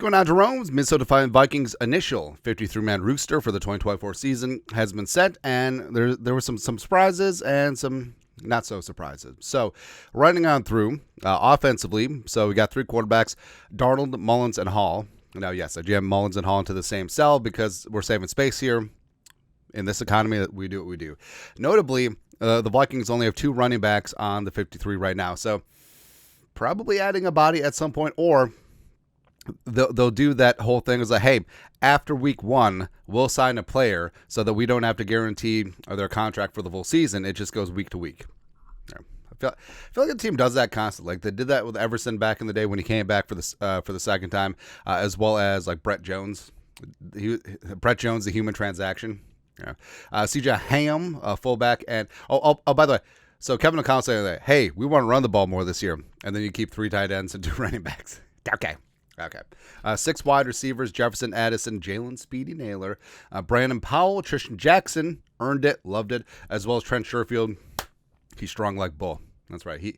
going on, Jerome's Minnesota Vikings initial 53-man roster for the 2024 season has been set, and there were some surprises and some not so surprises. So, running on through offensively, so we got three quarterbacks: Darnold, Mullins, and Hall. Now, yes, I jam Mullins and Hall into the same cell because we're saving space here. In this economy, we do what we do. Notably, the Vikings only have two running backs on the 53 right now, so probably adding a body at some point, or they'll do that whole thing is like, hey, after week one, we'll sign a player so that we don't have to guarantee their contract for the full season. It just goes week to week. I feel like the team does that constantly. Like they did that with Everson back in the day when he came back for the second time, as well as like Brett Jones. Brett Jones, the human transaction. Yeah. CJ Ham, fullback, and by the way, so Kevin O'Connell said, hey, we want to run the ball more this year, and then you keep three tight ends and two running backs. Okay. Six wide receivers: Jefferson, Addison, Jalen Speedy Naylor, Brandon Powell, Tristan Jackson, earned it, loved it, as well as Trent Sherfield. He's strong like bull. That's right.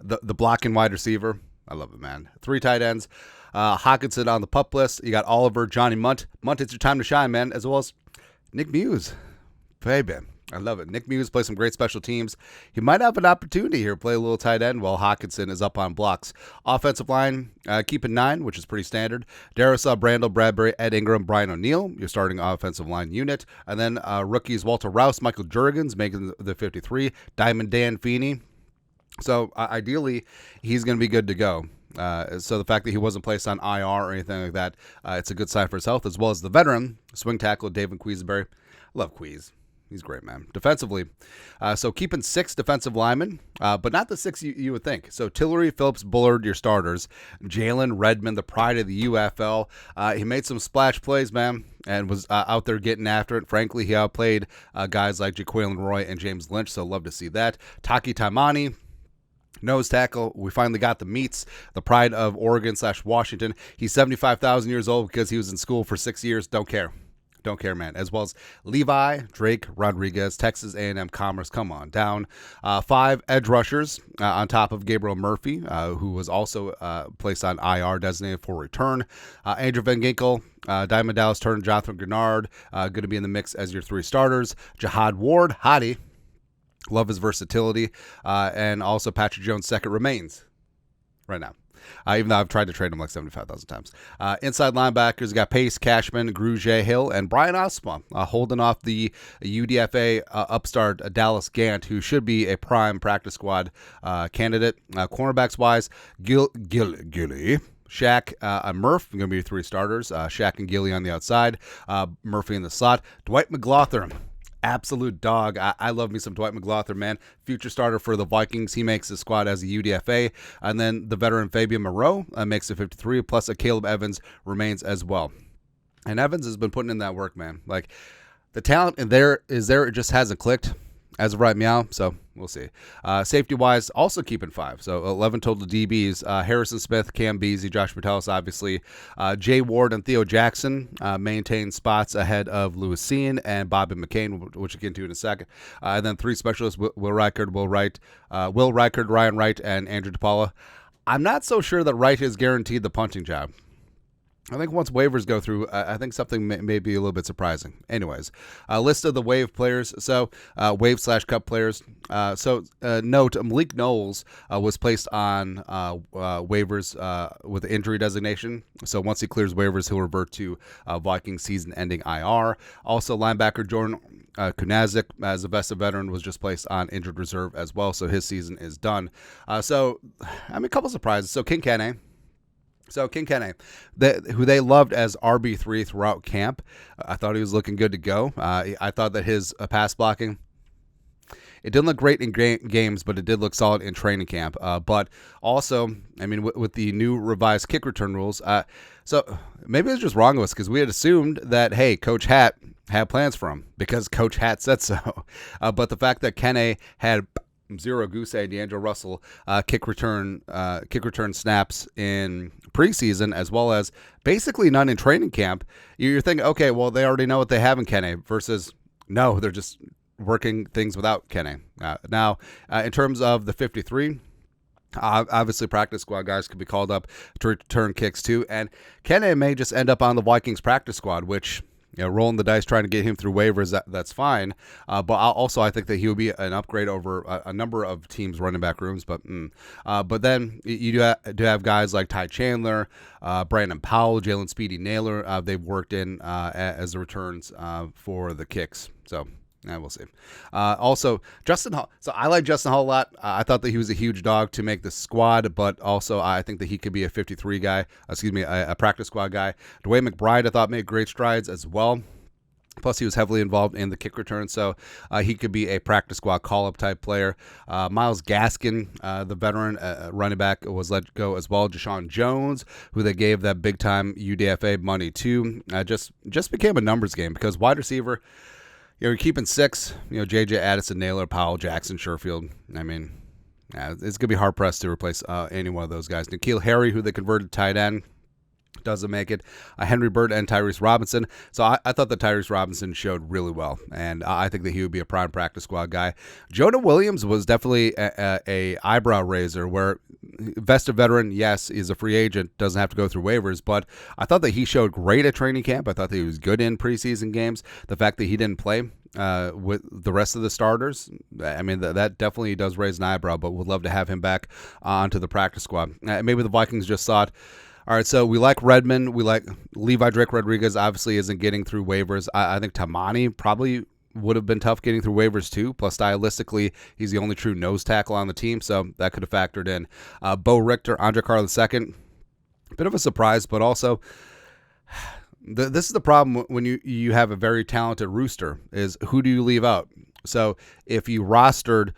The blocking wide receiver. I love it, man. Three tight ends. Hawkinson on the pup list. You got Oliver, Johnny Munt. Munt, it's your time to shine, man, as well as Nick Muse. Baby. I love it. Nick Muse plays some great special teams. He might have an opportunity here to play a little tight end while Hawkinson is up on blocks. Offensive line, keep it 9, which is pretty standard. Darrisaw, Brandel, Bradbury, Ed Ingram, Brian O'Neill, your starting offensive line unit. And then rookies Walter Rouse, Michael Jurgens making the 53, Diamond Dan Feeney. So ideally, he's going to be good to go. So the fact that he wasn't placed on IR or anything like that, it's a good sign for his health, as well as the veteran swing tackle David Queasberry. Love Quees. He's great, man. Defensively, so keeping 6 defensive linemen, but not the 6 you would think. So Tillery, Phillips, Bullard, your starters. Jalen Redmond, the pride of the UFL. He made some splash plays, man, and was out there getting after it. Frankly, he outplayed guys like Jaquelin Roy and James Lynch, so love to see that. Taki Taimani, nose tackle. We finally got the meats, the pride of Oregon/Washington. He's 75,000 years old because he was in school for 6 years. Don't care, man. As well as Levi, Drake, Rodriguez, Texas A&M Commerce. Come on down. 5 edge rushers on top of Gabriel Murphy, who was also placed on IR, designated for return. Andrew Van Ginkel, Diamond Dallas Turner, Jonathan Gennard, going to be in the mix as your 3 starters. Jihad Ward, Hottie. Love his versatility. And also Patrick Jones' second remains right now. Even though I've tried to trade him like 75,000 times. Inside linebackers, got Pace, Cashman, Grugier, Hill, and Brian Osma holding off the UDFA upstart Dallas Gant, who should be a prime practice squad candidate. Cornerbacks-wise, Gilly, Shaq, and Murph are going to be your 3 starters. Shaq and Gilly on the outside. Murphy in the slot. Dwight McGlothern. Absolute dog. I love me some Dwight McGlothern, man. Future starter for the Vikings. He makes the squad as a UDFA. And then the veteran Fabian Moreau makes the 53, plus a Caleb Evans remains as well. And Evans has been putting in that work, man. Like, the talent is there. It just hasn't clicked as of right meow. So we'll see. Safety-wise, also keeping 5. So 11 total DBs. Harrison Smith, Cam Beasley, Josh Metellus, obviously. Jay Ward and Theo Jackson maintain spots ahead of Lewis Cine and Bobby McCain, which we'll get into in a second. And then 3 specialists, Will Reichard, Ryan Wright, and Andrew DePaula. I'm not so sure that Wright is guaranteed the punting job. I think once waivers go through, I think something may be a little bit surprising. Anyways, list of the wave players. So, wave/cup players. Note, Malik Knowles was placed on waivers with injury designation. So once he clears waivers, he'll revert to Vikings season-ending IR. Also, linebacker Jordan Kunazik, as a vested veteran, was just placed on injured reserve as well. So his season is done. A couple surprises. So King Kene, who they loved as RB3 throughout camp. I thought he was looking good to go. I thought that his pass blocking, it didn't look great in games, but it did look solid in training camp. But also, I mean, with the new revised kick return rules, so maybe it was just wrong of us because we had assumed that, hey, Coach Hat had plans for him because Coach Hat said so. But the fact that Kene had zero goose egg, D'Angelo Russell kick return snaps in preseason, as well as basically none in training camp, you're thinking, okay, well, they already know what they have in Kene, versus no, they're just working things without Kene. Now, in terms of the 53, Obviously, practice squad guys could be called up to return kicks too, and Kene may just end up on the Vikings practice squad, which, rolling the dice trying to get him through waivers, that's fine. But I think that he would be an upgrade over a number of teams' running back rooms. But then you do have guys like Ty Chandler, Brandon Powell, Jalen Speedy Naylor. They've worked in as the returns for the kicks. So. Yeah, we'll see. Also, Justin Hall. So I like Justin Hall a lot. I thought that he was a huge dog to make the squad, but also I think that he could be a 53 guy. A practice squad guy. Dwayne McBride, I thought, made great strides as well. Plus, he was heavily involved in the kick return, so he could be a practice squad call-up type player. Myles Gaskin, the veteran running back, was let go as well. Deshaun Jones, who they gave that big-time UDFA money to, just became a numbers game because wide receiver. You're keeping 6, J.J. Addison, Naylor, Powell, Jackson, Sherfield. I mean, it's going to be hard-pressed to replace any one of those guys. N'Keal Harry, who they converted tight end, doesn't make it. Henry Bird and Tyrese Robinson. So I thought that Tyrese Robinson showed really well, and I think that he would be a prime practice squad guy. Jonah Williams was definitely a eyebrow raiser, where vested veteran, yes, is a free agent, doesn't have to go through waivers, but I thought that he showed great at training camp. I thought that he was good in preseason games. The fact that he didn't play with the rest of the starters, I mean, that definitely does raise an eyebrow, but would love to have him back onto the practice squad. Maybe the Vikings just thought, all right, so we like Redmond. We like Levi Drake Rodriguez, obviously isn't getting through waivers. I think Tamani probably would have been tough getting through waivers too. Plus, stylistically, he's the only true nose tackle on the team, so that could have factored in. Bo Richter, Andre Carr II, bit of a surprise, but also this is the problem when you have a very talented rooster, is who do you leave out? So if you rostered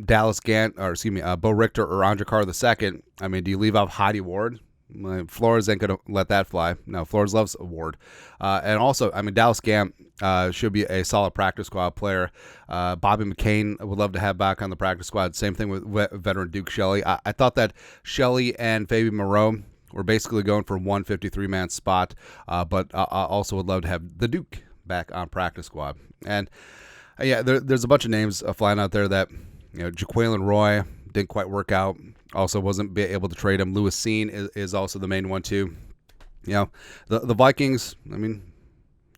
Dallas Gant, Bo Richter or Andre Carr II, I mean, do you leave out Hottie Ward? Flores ain't going to let that fly. No, Flores loves Ward. And also, I mean, Dallas Gant should be a solid practice squad player. Bobby McCain would love to have back on the practice squad. Same thing with veteran Duke Shelley. I thought that Shelley and Fabian Moreau were basically going for one 53-man spot, but I also would love to have the Duke back on practice squad. And there's a bunch of names flying out there that, Jaquelin Roy didn't quite work out. Also wasn't able to trade him. Lewis Seen is also the main one too. The Vikings, I mean,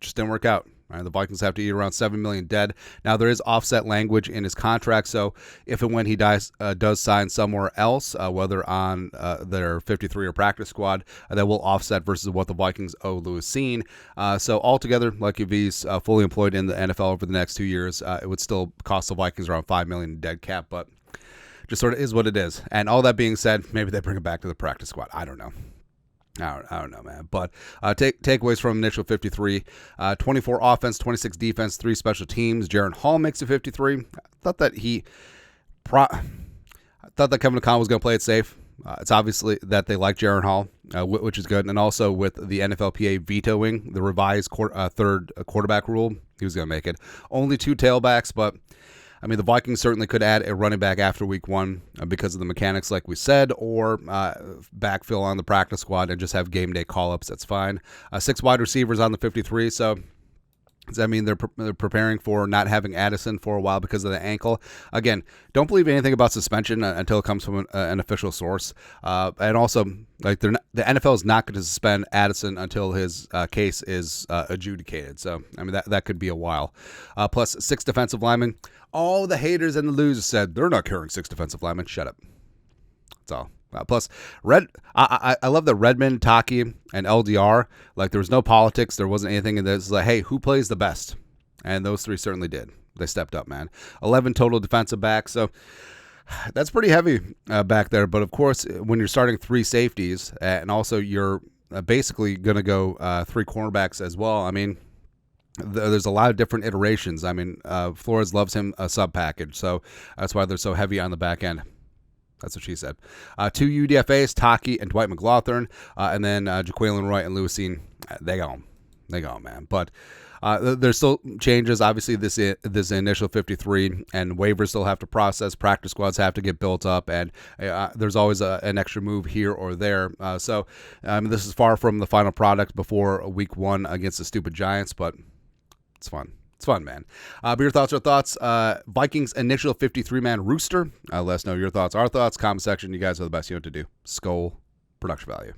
just didn't work out. Right? The Vikings have to eat around $7 million dead. Now there is offset language in his contract, so if and when he does sign somewhere else, whether on their 53 or practice squad, that will offset versus what the Vikings owe Lewis Seen. So altogether, like if he's fully employed in the NFL over the next 2 years, it would still cost the Vikings around $5 million in dead cap, but just sort of is what it is. And all that being said, maybe they bring it back to the practice squad. I don't know. I don't know, man. But takeaways from initial 53, 24 offense, 26 defense, 3 special teams. Jaron Hall makes it 53. I thought that Kevin O'Connell was going to play it safe. It's obviously that they like Jaron Hall, which is good. And also with the NFLPA vetoing the revised third quarterback rule, he was going to make it. Only 2 tailbacks, but I mean, the Vikings certainly could add a running back after week 1 because of the mechanics, like we said, or backfill on the practice squad and just have game day call-ups. That's fine. 6 wide receivers on the 53, so does that mean they're preparing for not having Addison for a while because of the ankle? Again, don't believe anything about suspension until it comes from an official source. And also, like the NFL is not going to suspend Addison until his case is adjudicated. So, I mean, that could be a while. Plus 6 defensive linemen. All the haters and the losers said they're not carrying 6 defensive linemen. Shut up. That's all. Plus, I love the Redmond, Taki, and LDR. Like, there was no politics. There wasn't anything in this. Like, hey, who plays the best? And those 3 certainly did. They stepped up, man. 11 total defensive backs. So that's pretty heavy back there. But, of course, when you're starting 3 safeties and also you're basically going to go 3 cornerbacks as well, I mean, there's a lot of different iterations. I mean, Flores loves him a sub package. So that's why they're so heavy on the back end. That's what she said. 2 UDFAs, Taki and Dwight McLaughlin, and then Jaquelin Roy and Lewis Seen. They go, man. But there's still changes. Obviously, this initial 53, and waivers still have to process. Practice squads have to get built up, and there's always an extra move here or there. So this is far from the final product before week 1 against the stupid Giants, but it's fun. It's fun, man. But your thoughts are thoughts. Vikings initial 53-man rooster. Let us know your thoughts, our thoughts. Comment section. You guys are the best. You know what to do. Skull production value.